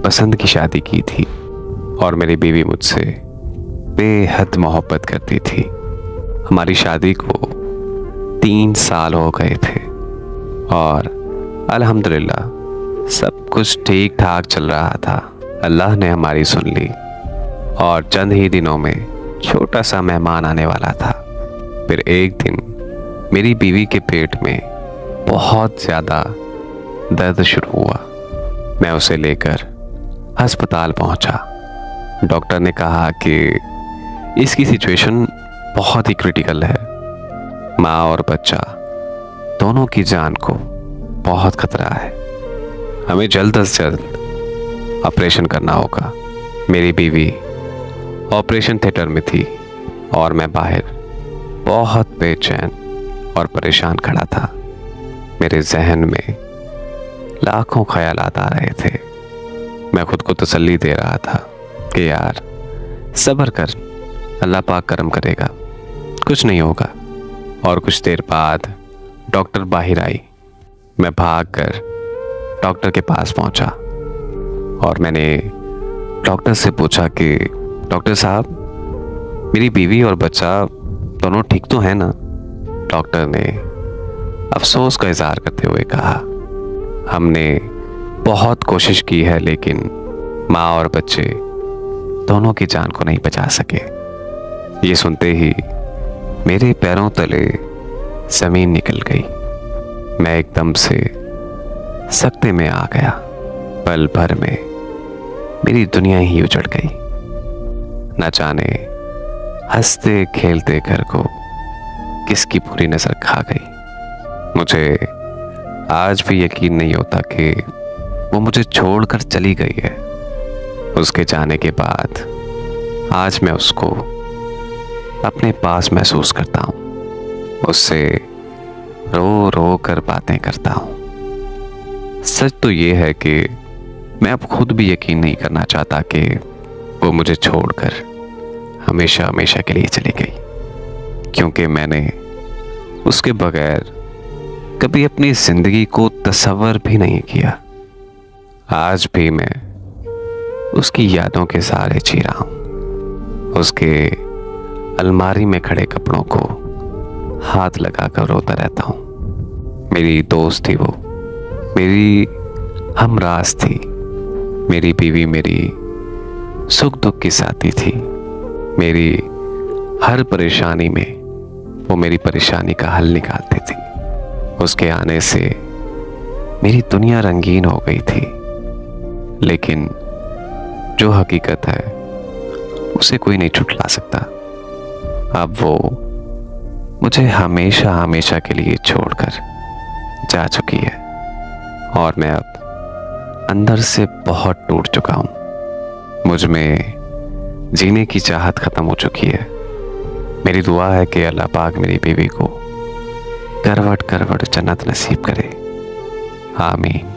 पसंद की शादी की थी और मेरी बीवी मुझसे बेहद मोहब्बत करती थी। हमारी शादी को 3 साल हो गए थे और अल्हम्दुलिल्लाह सब कुछ ठीक ठाक चल रहा था। अल्लाह ने हमारी सुन ली और चंद ही दिनों में छोटा सा मेहमान आने वाला था। फिर एक दिन मेरी बीवी के पेट में बहुत ज़्यादा दर्द शुरू हुआ। मैं उसे लेकर अस्पताल पहुंचा। डॉक्टर ने कहा कि इसकी सिचुएशन बहुत ही क्रिटिकल है। माँ और बच्चा दोनों की जान को बहुत खतरा है। हमें जल्द से जल्द ऑपरेशन करना होगा। मेरी बीवी ऑपरेशन थिएटर में थी और मैं बाहर बहुत बेचैन और परेशान खड़ा था। मेरे जहन में लाखों ख्यालात आ रहे थे। मैं खुद को तसल्ली दे रहा था कि यार सब्र कर, अल्लाह पाक करम करेगा, कुछ नहीं होगा। और कुछ देर बाद डॉक्टर बाहर आई। मैं भागकर डॉक्टर के पास पहुंचा और मैंने डॉक्टर से पूछा कि डॉक्टर साहब, मेरी बीवी और बच्चा दोनों ठीक तो है ना? डॉक्टर ने अफसोस का इजहार करते हुए कहा, हमने बहुत कोशिश की है लेकिन माँ और बच्चे दोनों की जान को नहीं बचा सके। ये सुनते ही मेरे पैरों तले जमीन निकल गई। मैं एकदम से सकते में आ गया। पल भर में मेरी दुनिया ही उजड़ गई। न जाने हंसते खेलते घर को किसकी बुरी नजर खा गई। मुझे आज भी यकीन नहीं होता कि वो मुझे छोड़कर चली गई है। उसके जाने के बाद आज मैं उसको अपने पास महसूस करता हूँ। उससे रो रो कर बातें करता हूँ। सच तो ये है कि मैं अब खुद भी यकीन नहीं करना चाहता कि वो मुझे छोड़कर हमेशा हमेशा के लिए चली गई, क्योंकि मैंने उसके बगैर कभी अपनी जिंदगी को तसव्वुर भी नहीं किया। आज भी मैं उसकी यादों के सहारे जी रहा हूँ। उसके अलमारी में खड़े कपड़ों को हाथ लगाकर रोता रहता हूँ। मेरी दोस्त थी वो, मेरी हमराज थी। मेरी बीवी मेरी सुख दुख की साथी थी। मेरी हर परेशानी में वो मेरी परेशानी का हल निकालती थी। उसके आने से मेरी दुनिया रंगीन हो गई थी। लेकिन जो हकीकत है उसे कोई नहीं छुटला सकता। अब वो मुझे हमेशा हमेशा के लिए छोड़कर जा चुकी है और मैं अब अंदर से बहुत टूट चुका हूँ। मुझ में जीने की चाहत खत्म हो चुकी है। मेरी दुआ है कि अल्लाह पाक मेरी बीवी को करवट करवट जन्नत नसीब करे। आमीन।